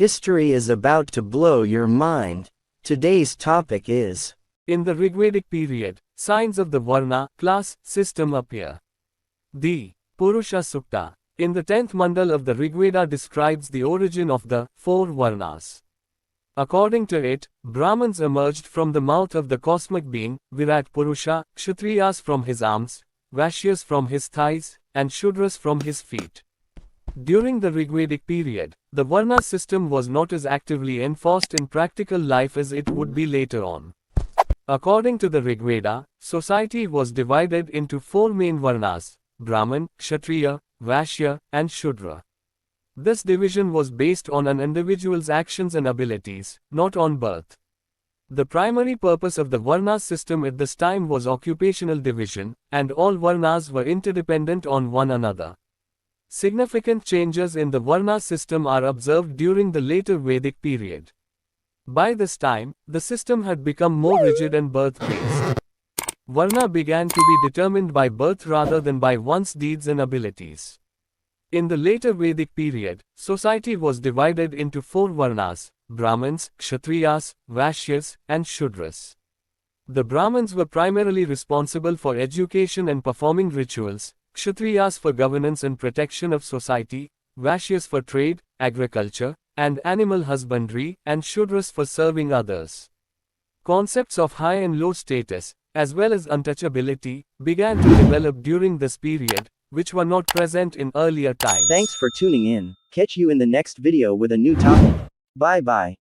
History is about to blow your mind. Today's topic is: in the Rigvedic period, signs of the Varna class system appear. The Purusha Sukta in the 10th Mandala of the Rigveda describes the origin of the 4 Varnas. According to it, Brahmins emerged from the mouth of the cosmic being, Virat Purusha, Kshatriyas from his arms, Vaishyas from his thighs, and Shudras from his feet. During the Rigvedic period, the Varna system was not as actively enforced in practical life as it would be later on. According to the Rigveda, society was divided into 4 main Varnas: Brahmin, Kshatriya, Vaishya, and Shudra. This division was based on an individual's actions and abilities, not on birth. The primary purpose of the Varna system at this time was occupational division, and all Varnas were interdependent on one another. Significant changes in the Varna system are observed during the later Vedic period. By this time, the system had become more rigid and birth-based. Varna began to be determined by birth rather than by one's deeds and abilities. In the later Vedic period, society was divided into 4 Varnas: Brahmins, Kshatriyas, Vaishyas, and Shudras. The Brahmins were primarily responsible for education and performing rituals, Kshatriyas for governance and protection of society, Vaishyas for trade, agriculture, and animal husbandry, and Shudras for serving others. Concepts of high and low status, as well as untouchability, began to develop during this period, which were not present in earlier times. Thanks for tuning in. Catch you in the next video with a new topic. Bye bye.